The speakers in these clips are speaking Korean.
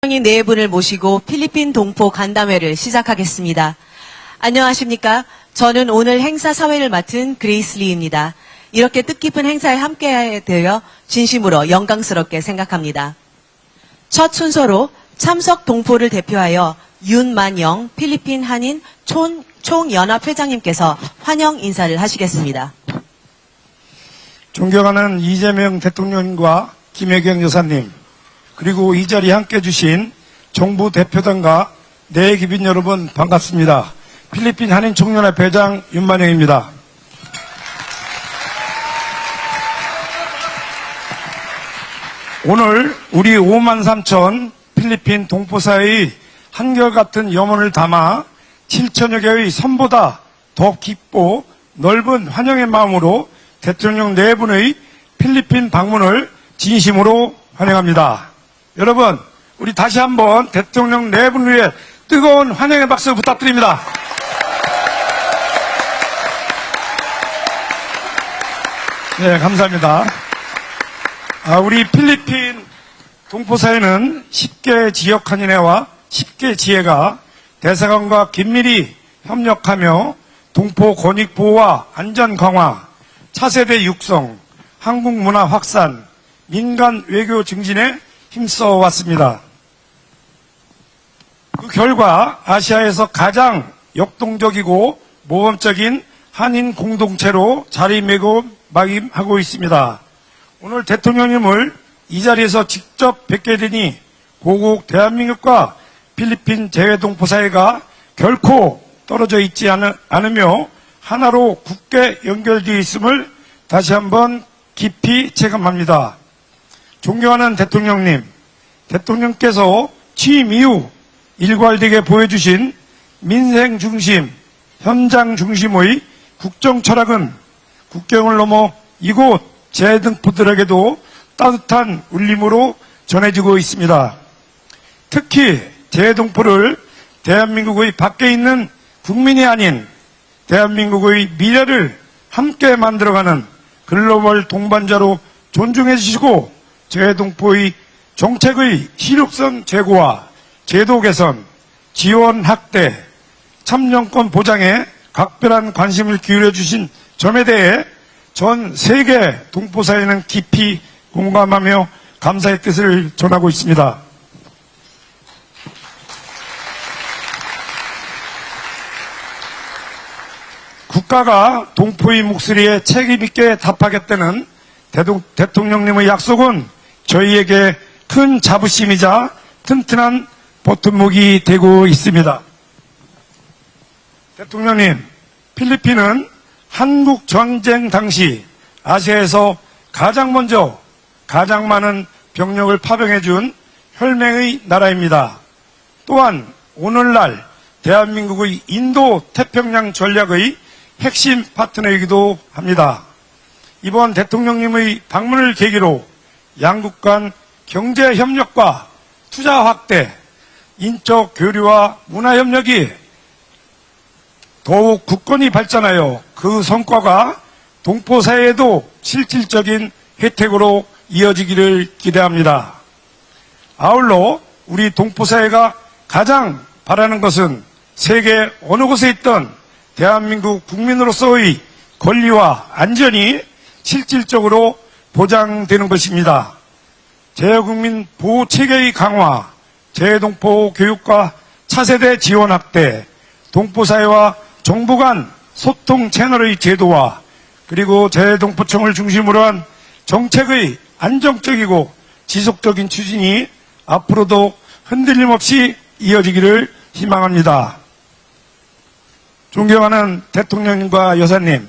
대통령님 네 분을 모시고 필리핀 동포 간담회를 시작하겠습니다. 안녕하십니까? 저는 오늘 행사 사회를 맡은 그레이스 리입니다. 이렇게 뜻깊은 행사에 함께하게 되어 진심으로 영광스럽게 생각합니다. 첫 순서로 참석 동포를 대표하여 윤만영 필리핀 한인 총연합회장님께서 환영 인사를 하시겠습니다. 존경하는 이재명 대통령과 김혜경 여사님, 그리고 이 자리에 함께해 주신 정부 대표단과 내기빈 여러분 반갑습니다. 필리핀 한인 총연합 회장 윤만영입니다. 오늘 우리 5만 3천 필리핀 동포사회의 한결같은 염원을 담아 7천여 개의 선보다 더 깊고 넓은 환영의 마음으로 대통령 네 분의 필리핀 방문을 진심으로 환영합니다. 여러분, 우리 다시 한번 대통령 네 분을 위해 뜨거운 환영의 박수 부탁드립니다. 네, 감사합니다. 우리 필리핀 동포사회는 10개 지역 한인회와 10개 지회가 대사관과 긴밀히 협력하며 동포 권익 보호와 안전 강화, 차세대 육성, 한국 문화 확산, 민간 외교 증진에 힘써 왔습니다. 그 결과 아시아에서 가장 역동적이고 모범적인 한인 공동체로 자리매김하고 있습니다. 오늘 대통령님을 이 자리에서 직접 뵙게 되니 고국 대한민국과 필리핀 재외동포사회가 결코 떨어져 있지 않으며 하나로 굳게 연결되어 있음을 다시 한번 깊이 체감합니다. 존경하는 대통령님, 대통령께서 취임 이후 일괄되게 보여주신 민생 중심, 현장 중심의 국정 철학은 국경을 넘어 이곳 재외동포들에게도 따뜻한 울림으로 전해지고 있습니다. 특히 재외동포를 대한민국의 밖에 있는 국민이 아닌 대한민국의 미래를 함께 만들어가는 글로벌 동반자로 존중해 주시고 재외동포의 정책의 실효성 제고와 제도 개선, 지원 확대, 참정권 보장에 각별한 관심을 기울여 주신 점에 대해 전 세계 동포사회는 깊이 공감하며 감사의 뜻을 전하고 있습니다. 국가가 동포의 목소리에 책임있게 답하겠다는 대통령님의 약속은 저희에게 큰 자부심이자 튼튼한 버팀목이 되고 있습니다. 대통령님, 필리핀은 한국 전쟁 당시 아시아에서 가장 먼저 가장 많은 병력을 파병해준 혈맹의 나라입니다. 또한 오늘날 대한민국의 인도 태평양 전략의 핵심 파트너이기도 합니다. 이번 대통령님의 방문을 계기로 양국 간 경제 협력과 투자 확대, 인적 교류와 문화 협력이 더욱 굳건히 발전하여 그 성과가 동포사회에도 실질적인 혜택으로 이어지기를 기대합니다. 아울러 우리 동포사회가 가장 바라는 것은 세계 어느 곳에 있던 대한민국 국민으로서의 권리와 안전이 실질적으로 보장되는 것입니다. 재외국민 보호체계의 강화, 재외동포 교육과 차세대 지원 확대, 동포사회와 정부 간 소통 채널의 제도화, 그리고 재외동포청을 중심으로 한 정책의 안정적이고 지속적인 추진이 앞으로도 흔들림 없이 이어지기를 희망합니다. 존경하는 대통령님과 여사님,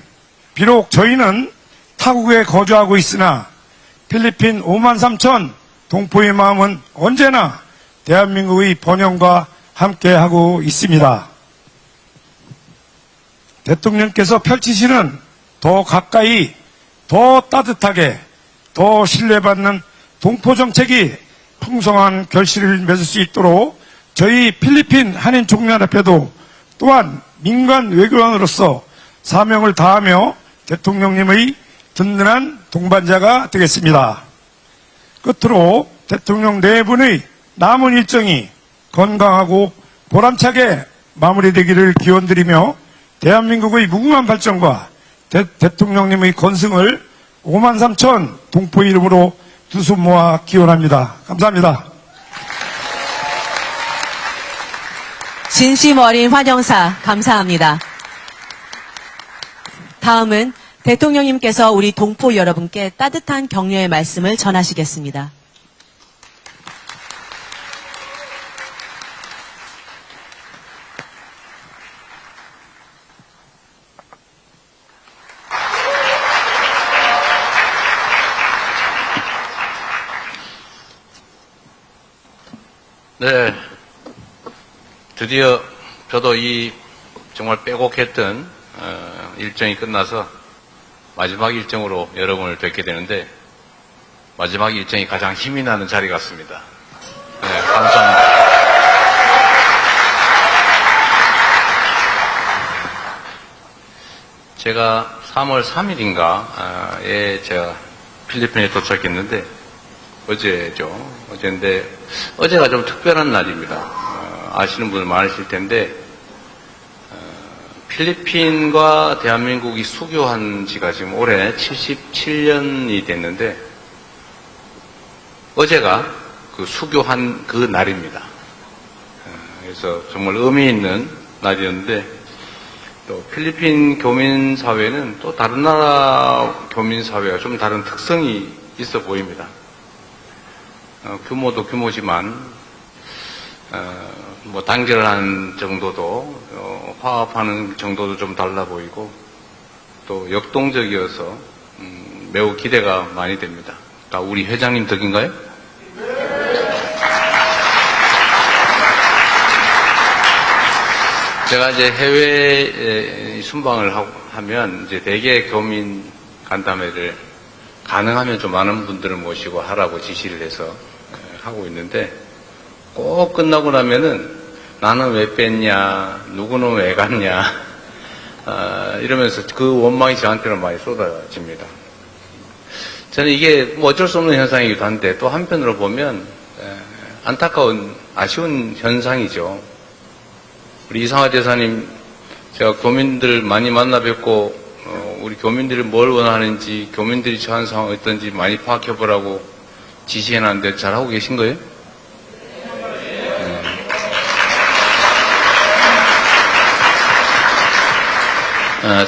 비록 저희는 타국에 거주하고 있으나 필리핀 5만 3천 동포의 마음은 언제나 대한민국의 번영과 함께하고 있습니다. 대통령께서 펼치시는 더 가까이, 더 따뜻하게, 더 신뢰받는 동포정책이 풍성한 결실을 맺을 수 있도록 저희 필리핀 한인 총연합회도 또한 민간 외교관으로서 사명을 다하며 대통령님의 든든한 동반자가 되겠습니다. 끝으로 대통령 네 분의 남은 일정이 건강하고 보람차게 마무리되기를 기원드리며 대한민국의 무궁한 발전과 대통령님의 건승을 53,000 동포 이름으로 두 손 모아 기원합니다. 감사합니다. 진심 어린 환영사 감사합니다. 다음은 대통령님께서 우리 동포 여러분께 따뜻한 격려의 말씀을 전하시겠습니다. 네, 드디어 저도 이 정말 빼곡했던 일정이 끝나서 마지막 일정으로 여러분을 뵙게 되는데 마지막 일정이 가장 힘이 나는 자리 같습니다. 네, 감사합니다. 제가 3월 3일인가에 제가 필리핀에 도착했는데 어제죠. 어제인데 어제가 좀 특별한 날입니다. 아시는 분들 많으실 텐데 필리핀과 대한민국이 수교한 지가 지금 올해 77년이 됐는데 어제가 그 수교한 그 날입니다. 그래서 정말 의미 있는 날이었는데 또 필리핀 교민사회는 또 다른 나라 교민사회와 좀 다른 특성이 있어 보입니다. 규모도 규모지만 뭐 단결한 정도도 화합하는 정도도 좀 달라 보이고 또 역동적이어서 매우 기대가 많이 됩니다. 다 우리 회장님 덕인가요? 제가 이제 해외에 순방을 하면 이제 대개 교민 간담회를 가능하면 좀 많은 분들을 모시고 하라고 지시를 해서 하고 있는데 꼭 끝나고 나면은 나는 왜 뺐냐, 누구는 왜 갔냐, 이러면서 그 원망이 저한테는 많이 쏟아집니다. 저는 이게 뭐 어쩔 수 없는 현상이기도 한데 또 한편으로 보면 안타까운, 아쉬운 현상이죠. 우리 이상화 대사님, 제가 교민들 많이 만나 뵙고 우리 교민들이 뭘 원하는지, 교민들이 처한 상황이 어떤지 많이 파악해보라고 지시해놨는데 잘하고 계신 거예요?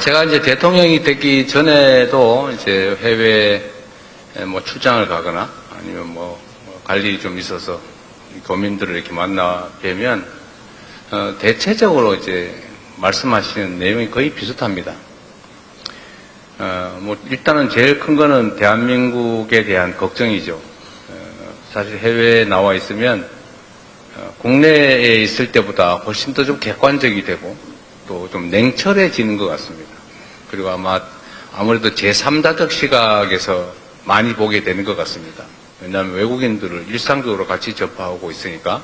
제가 이제 대통령이 되기 전에도 이제 해외에 뭐 출장을 가거나 아니면 뭐 갈 일이 좀 있어서 교민들을 이렇게 만나 뵈면 대체적으로 이제 말씀하시는 내용이 거의 비슷합니다. 뭐 일단은 제일 큰 거는 대한민국에 대한 걱정이죠. 사실 해외에 나와 있으면 국내에 있을 때보다 훨씬 더 좀 객관적이 되고 또 좀 냉철해지는 것 같습니다. 그리고 아무래도 제3자적 시각에서 많이 보게 되는 것 같습니다. 왜냐하면 외국인들을 일상적으로 같이 접하고 있으니까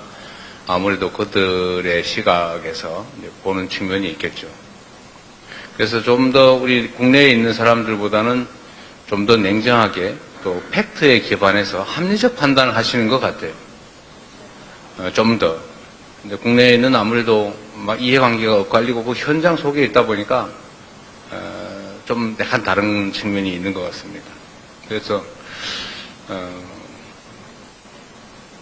아무래도 그들의 시각에서 보는 측면이 있겠죠. 그래서 좀 더 우리 국내에 있는 사람들보다는 좀 더 냉정하게 또 팩트에 기반해서 합리적 판단을 하시는 것 같아요. 좀 더. 근데 국내에는 아무래도 막 이해관계가 엇갈리고 그 현장 속에 있다 보니까 좀 약간 다른 측면이 있는 것 같습니다. 그래서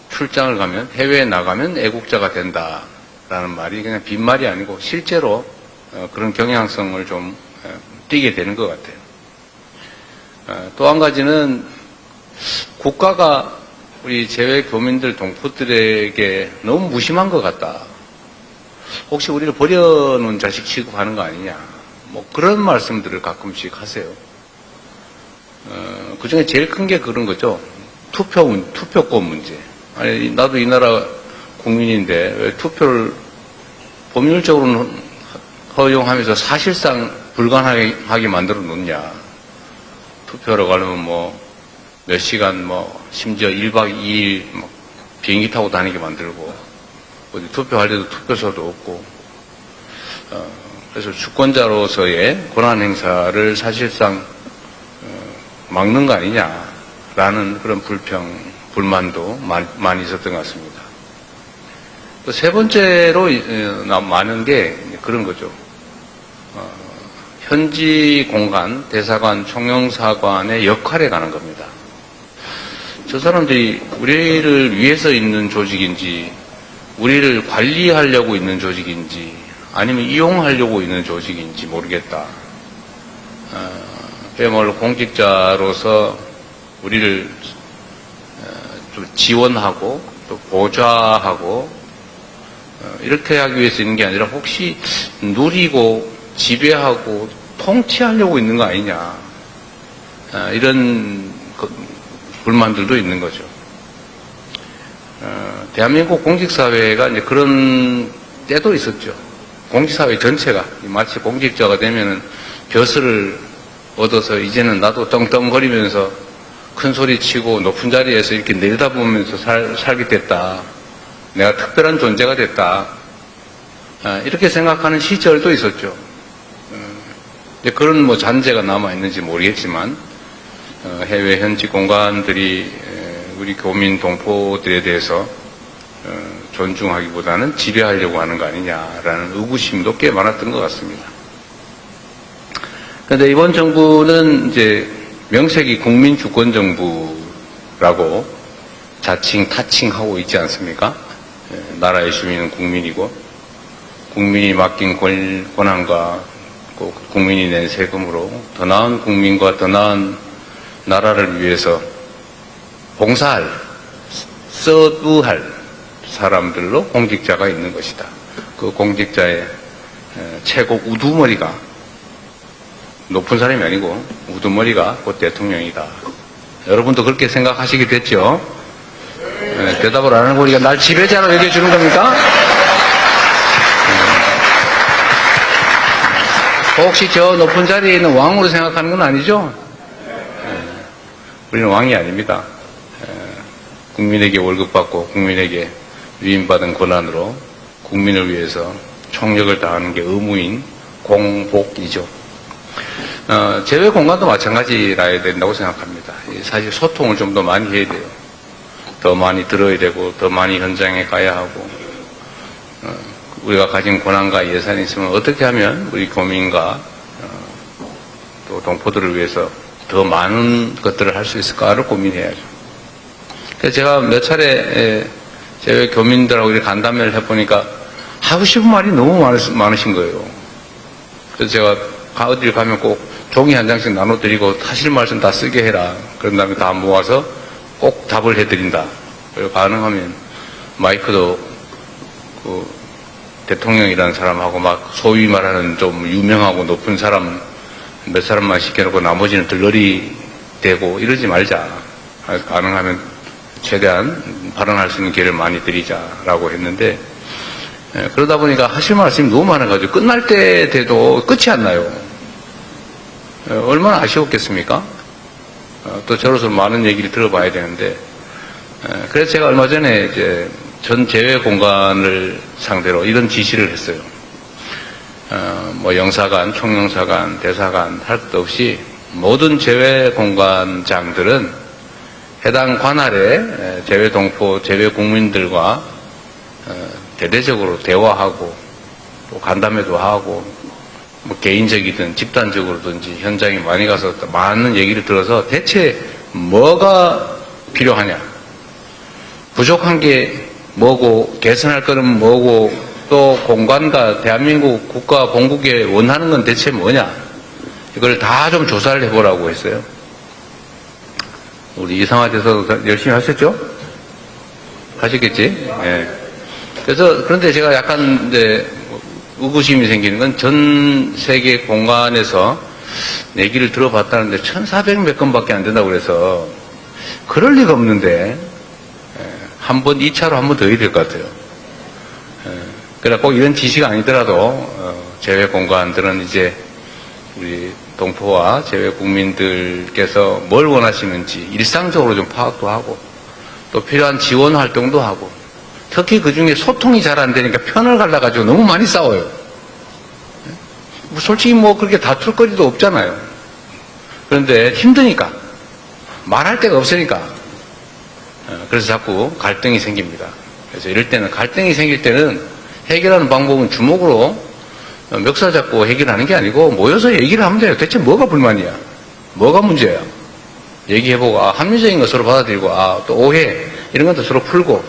출장을 가면, 해외에 나가면 애국자가 된다라는 말이 그냥 빈말이 아니고 실제로 그런 경향성을 좀 띠게 되는 것 같아요. 또 한 가지는 국가가 우리 재외 교민들, 동포들에게 너무 무심한 것 같다. 혹시 우리를 버려놓은 자식 취급하는 거 아니냐. 뭐 그런 말씀들을 가끔씩 하세요. 그 중에 제일 큰 게 그런 거죠. 투표권 문제. 아니, 나도 이 나라 국민인데 왜 투표를 법률적으로는 허용하면서 사실상 불가능하게 만들어 놓냐. 투표하러 가려면 뭐 몇 시간 심지어 1박 2일 비행기 타고 다니게 만들고 어디 투표할 때도 투표소도 없고 그래서 주권자로서의 권한 행사를 사실상 막는 거 아니냐라는 그런 불만도 많이 있었던 것 같습니다. 또 세 번째로 많은 게 그런 거죠. 현지 공간, 대사관, 총영사관의 역할에 관한 겁니다. 저 사람들이 우리를 위해서 있는 조직인지, 우리를 관리하려고 있는 조직인지, 아니면 이용하려고 있는 조직인지 모르겠다. 그야말로 공직자로서 우리를 좀 지원하고 또 보좌하고 이렇게 하기 위해서 있는 게 아니라 혹시 누리고 지배하고 통치하려고 있는 거 아니냐, 이런 불만들도 있는 거죠. 대한민국 공직사회가 이제 그런 때도 있었죠. 공직사회 전체가 마치 공직자가 되면은 벼슬을 얻어서 이제는 나도 떵떵거리면서 큰 소리 치고 높은 자리에서 이렇게 내려다보면서 살게 됐다. 내가 특별한 존재가 됐다. 이렇게 생각하는 시절도 있었죠. 그런 뭐 잔재가 남아있는지 모르겠지만, 해외 현지 공간들이 우리 교민 동포들에 대해서 존중하기보다는 지배하려고 하는 거 아니냐라는 의구심도 꽤 많았던 것 같습니다. 그런데 이번 정부는 이제 명색이 국민주권정부라고 자칭 타칭하고 있지 않습니까? 나라의 주민은 국민이고, 국민이 맡긴 권한과 국민이 낸 세금으로 더 나은 국민과 더 나은 나라를 위해서 봉사할, 서브할 사람들로 공직자가 있는 것이다. 그 공직자의 최고 우두머리가, 높은 사람이 아니고 우두머리가 곧 대통령이다. 여러분도 그렇게 생각하시게 됐죠? 대답을 안 하는 거니까 날 지배자로 여겨주는 겁니까? 혹시 저 높은 자리에 있는 왕으로 생각하는 건 아니죠? 우리는 왕이 아닙니다. 국민에게 월급 받고 국민에게 위임받은 권한으로 국민을 위해서 총력을 다하는 게 의무인 공복이죠. 제외 공간도 마찬가지라야 된다고 생각합니다. 사실 소통을 좀 더 많이 해야 돼요. 더 많이 들어야 되고, 더 많이 현장에 가야 하고, 우리가 가진 권한과 예산이 있으면 어떻게 하면 우리 교민과 또 동포들을 위해서 더 많은 것들을 할 수 있을까를 고민해야죠. 그래서 제가 몇 차례 제외 교민들하고 이렇게 간담회를 해보니까 하고 싶은 말이 너무 많으신 거예요. 그래서 제가 어딜 가면 꼭 종이 한 장씩 나눠드리고 하실 말씀 다 쓰게 해라. 그런 다음에 다 모아서 꼭 답을 해드린다. 그리고 가능하면 마이크도 그 대통령이라는 사람하고 막 소위 말하는 좀 유명하고 높은 사람 몇 사람만 시켜놓고 나머지는 들러리 대고 이러지 말자. 가능하면 최대한 발언할 수 있는 기회를 많이 드리자라고 했는데, 그러다 보니까 하실 말씀이 너무 많아가지고 끝날 때 돼도 끝이 안 나요. 얼마나 아쉬웠겠습니까? 또 저로서 많은 얘기를 들어봐야 되는데, 그래서 제가 얼마 전에 이제 전 제외 공간을 상대로 이런 지시를 했어요. 뭐 영사관, 총영사관, 대사관 할 것 없이 모든 제외 공간장들은 해당 관할의 제외 동포, 제외 국민들과 대대적으로 대화하고 또 간담회도 하고 뭐 개인적이든 집단적으로든지 현장에 많이 가서 많은 얘기를 들어서 대체 뭐가 필요하냐, 부족한 게 뭐고 개선할 거는 뭐고 또 공간과 대한민국 국가 공국에 원하는 건 대체 뭐냐, 이걸 다 좀 조사를 해보라고 했어요. 우리 이상화 대사도 열심히 하셨죠? 하셨겠지? 예. 그래서 그런데 제가 약간 이제 의구심이 생기는 건 전 세계 공간에서 얘기를 들어봤다는데 1,400몇 건밖에 안 된다고 그래서 그럴 리가 없는데 한 번 2차로 한 번 더 해야 될 것 같아요. 그러나 꼭 이런 지시가 아니더라도 제외 공간들은 이제 우리 동포와 제외 국민들께서 뭘 원하시는지 일상적으로 좀 파악도 하고 또 필요한 지원 활동도 하고, 특히 그 중에 소통이 잘 안 되니까 편을 갈라가지고 너무 많이 싸워요. 솔직히 뭐 그렇게 다툴 거리도 없잖아요. 그런데 힘드니까, 말할 데가 없으니까, 그래서 자꾸 갈등이 생깁니다. 그래서 이럴 때는 갈등이 생길 때는 해결하는 방법은 주먹으로 멱살 잡고 해결하는 게 아니고 모여서 얘기를 하면 돼요. 대체 뭐가 불만이야? 뭐가 문제야? 얘기해보고, 합리적인 거 서로 받아들이고, 또 오해, 이런 것도 서로 풀고,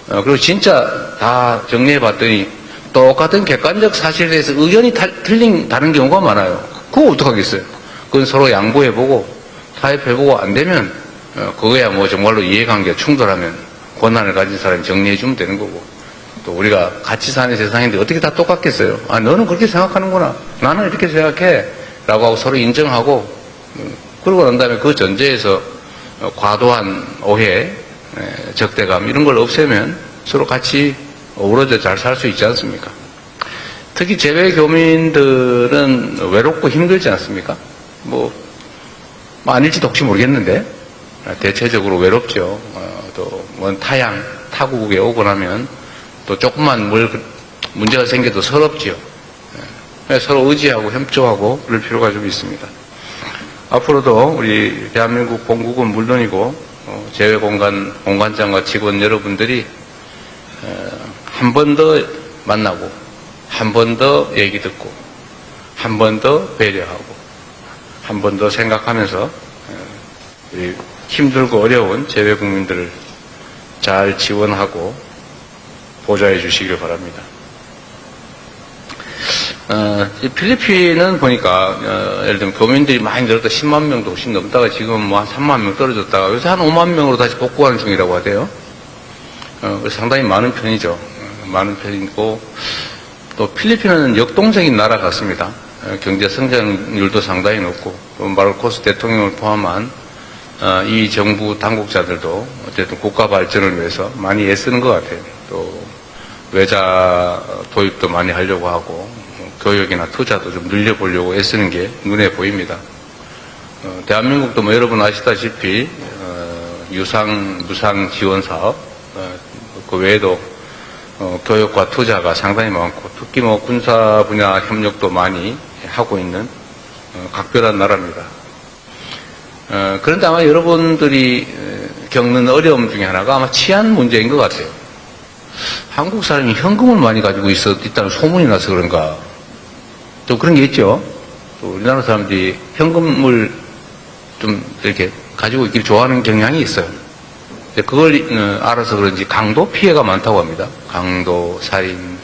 그리고 진짜 다 정리해봤더니 똑같은 객관적 사실에 대해서 의견이 다른 경우가 많아요. 그거 어떡하겠어요? 그건 서로 양보해보고, 타협해보고, 안 되면, 그거야 뭐 정말로 이해관계가 충돌하면 권한을 가진 사람이 정리해주면 되는 거고, 또 우리가 같이 사는 세상인데 어떻게 다 똑같겠어요? 너는 그렇게 생각하는구나. 나는 이렇게 생각해. 라고 하고 서로 인정하고, 그러고 난 다음에 그 전제에서 과도한 오해, 적대감 이런 걸 없애면 서로 같이 어우러져 잘 살 수 있지 않습니까? 특히 재외 교민들은 외롭고 힘들지 않습니까? 아닐지도 혹시 모르겠는데 대체적으로 외롭죠. 또 먼 타국에 오고 나면 또 조금만 문제가 생겨도 서럽지요. 서로 의지하고 협조하고 그럴 필요가 좀 있습니다. 앞으로도 우리 대한민국 본국은 물론이고 재외 공관장과 직원 여러분들이 한 번 더 만나고 한 번 더 얘기 듣고 한 번 더 배려하고 한 번 더 생각하면서 우리 힘들고 어려운 재외 국민들을 잘 지원하고 보좌해 주시길 바랍니다. 필리핀은 보니까, 예를 들면 교민들이 많이 늘었다 10만 명도 훨씬 넘다가 지금 한 3만 명 떨어졌다가 요새 한 5만 명으로 다시 복구하는 중이라고 하대요. 그래서 상당히 많은 편이죠. 많은 편이고, 또 필리핀은 역동적인 나라 같습니다. 경제 성장률도 상당히 높고, 또 마르코스 대통령을 포함한 이 정부 당국자들도 어쨌든 국가 발전을 위해서 많이 애쓰는 것 같아요. 또 외자 도입도 많이 하려고 하고, 교육이나 투자도 좀 늘려보려고 애쓰는 게 눈에 보입니다. 대한민국도 뭐 여러분 아시다시피 무상 지원 사업, 그 외에도 교육과 투자가 상당히 많고 특히 뭐 군사 분야 협력도 많이 하고 있는 각별한 나라입니다. 그런데 아마 여러분들이 겪는 어려움 중에 하나가 아마 치안 문제인 것 같아요. 한국 사람이 현금을 많이 가지고 있다는 소문이 나서 그런가. 좀 그런 게 있죠. 또 우리나라 사람들이 현금을 좀 이렇게 가지고 있기를 좋아하는 경향이 있어요. 그걸 알아서 그런지 강도 피해가 많다고 합니다. 강도, 살인,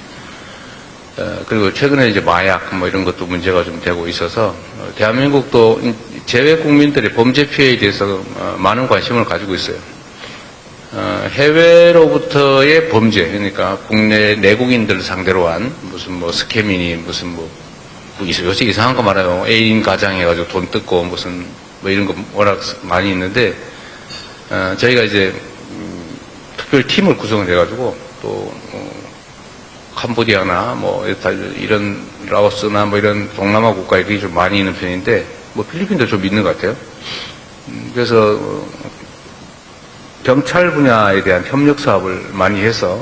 그리고 최근에 이제 마약 뭐 이런 것도 문제가 좀 되고 있어서 대한민국도 재외 국민들의 범죄 피해에 대해서 많은 관심을 가지고 있어요. 해외로부터의 범죄, 그러니까 국내 내국인들을 상대로 한 무슨 뭐 스캐미니 무슨 요새 이상한 거 말아요. 애인 가장 해가지고 돈 뜯고 무슨 뭐 이런 거 워낙 많이 있는데, 저희가 이제 특별 팀을 구성을 해가지고 또 캄보디아나 뭐 이런 라오스나 뭐 이런 동남아 국가에 그게 좀 많이 있는 편인데, 뭐 필리핀도 좀 있는 것 같아요. 그래서 경찰 분야에 대한 협력 사업을 많이 해서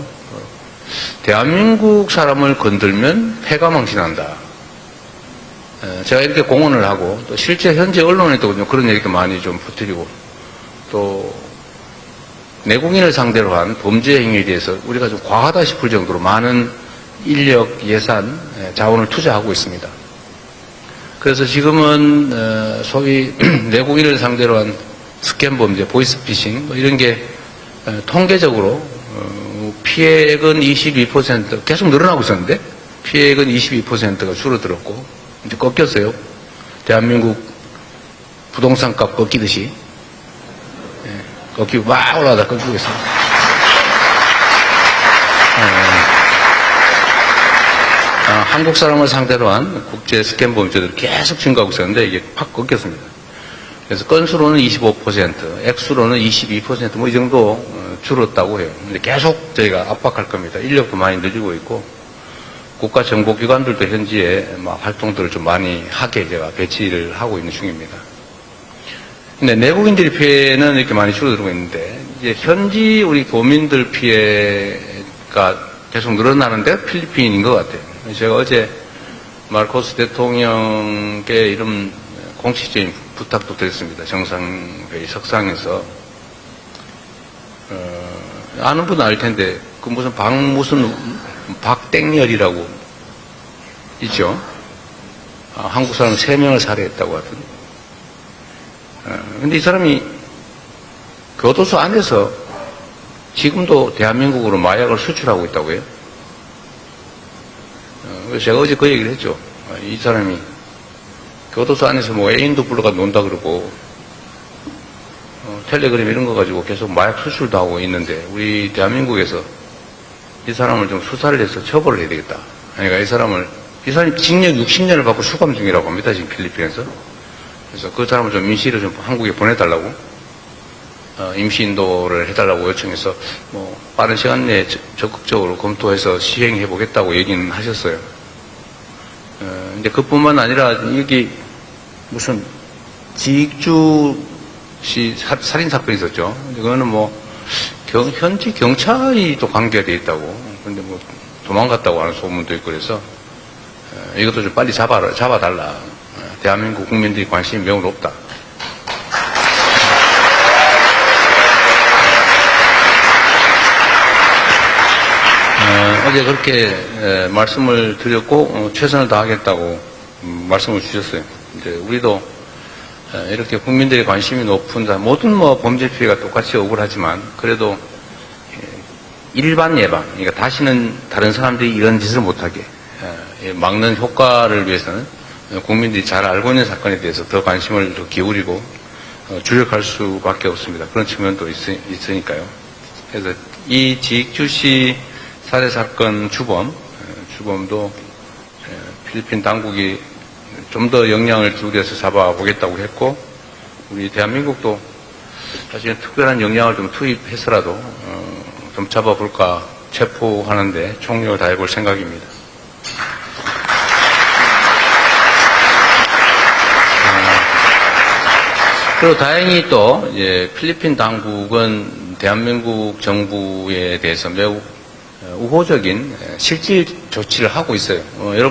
대한민국 사람을 건들면 패가 망신한다. 제가 이렇게 공언을 하고 또 실제 현재 언론에도 그런 얘기도 많이 좀 퍼뜨리고 또 내국인을 상대로 한 범죄 행위에 대해서 우리가 좀 과하다 싶을 정도로 많은 인력, 예산, 자원을 투자하고 있습니다. 그래서 지금은 소위 내국인을 상대로 한 스캠 범죄, 보이스피싱 뭐 이런 게 통계적으로 피해액은 22% 계속 늘어나고 있었는데 피해액은 22%가 줄어들었고 이제 꺾였어요. 대한민국 부동산 값 꺾이듯이 꺾이고 막 올라가다 꺾이고 있습니다. 한국 사람을 상대로 한 국제 스캠 범죄들이 계속 증가하고 있었는데 이게 팍 꺾였습니다. 그래서 건수로는 25%, 액수로는 22% 뭐 이 정도 줄었다고 해요. 근데 계속 저희가 압박할 겁니다. 인력도 많이 늘리고 있고 국가 정보기관들도 현지에 활동들을 좀 많이 하게 제가 배치를 하고 있는 중입니다. 근데 내국인들의 피해는 이렇게 많이 줄어들고 있는데 이제 현지 우리 교민들 피해가 계속 늘어나는데 필리핀인 것 같아요. 제가 어제 마르코스 대통령께 이런 공식적인 부탁도 드렸습니다. 정상회의 석상에서 아는 분은 알 텐데 그 무슨 박땡열이라고 있죠. 한국 사람 3명을 살해했다고 하더니. 근데 이 사람이 교도소 안에서 지금도 대한민국으로 마약을 수출하고 있다고요. 그래서 제가 어제 그 얘기를 했죠. 이 사람이 교도소 안에서 뭐 애인도 불러가 논다 그러고, 텔레그램 이런 거 가지고 계속 마약 수출도 하고 있는데, 우리 대한민국에서 이 사람을 좀 수사를 해서 처벌을 해야 되겠다. 그러니까 이 사람이 징역 60년을 받고 수감 중이라고 합니다, 지금 필리핀에서. 그래서 그 사람을 좀 임시로 좀 한국에 보내달라고, 임시 인도를 해달라고 요청해서, 뭐, 빠른 시간 내에 적극적으로 검토해서 시행해 보겠다고 얘기는 하셨어요. 근데 그뿐만 아니라, 여기 무슨 지익주시 살인사건이 있었죠. 그거는 뭐, 현지 경찰이 또 관계되어 있다고. 근데 뭐, 도망갔다고 하는 소문도 있고 그래서, 이것도 좀 빨리 잡아달라. 대한민국 국민들이 관심이 매우 높다. 어제 그렇게 말씀을 드렸고, 최선을 다하겠다고 말씀을 주셨어요. 이제 우리도 이렇게 국민들의 관심이 높은 모든 뭐 범죄 피해가 똑같이 억울하지만 그래도 일반 예방, 그러니까 다시는 다른 사람들이 이런 짓을 못하게 막는 효과를 위해서는 국민들이 잘 알고 있는 사건에 대해서 더 관심을 더 기울이고 주력할 수밖에 없습니다. 그런 측면도 있으니까요. 그래서 이 지익주시 살해 사건 주범도 필리핀 당국이 좀 더 역량을 기울여서 잡아보겠다고 했고, 우리 대한민국도 사실 특별한 역량을 좀 투입해서라도 좀 잡아볼까, 체포하는데 총력을 다해볼 생각입니다. 그리고 다행히 또 필리핀 당국은 대한민국 정부에 대해서 매우 우호적인 실질 조치를 하고 있어요. 여러분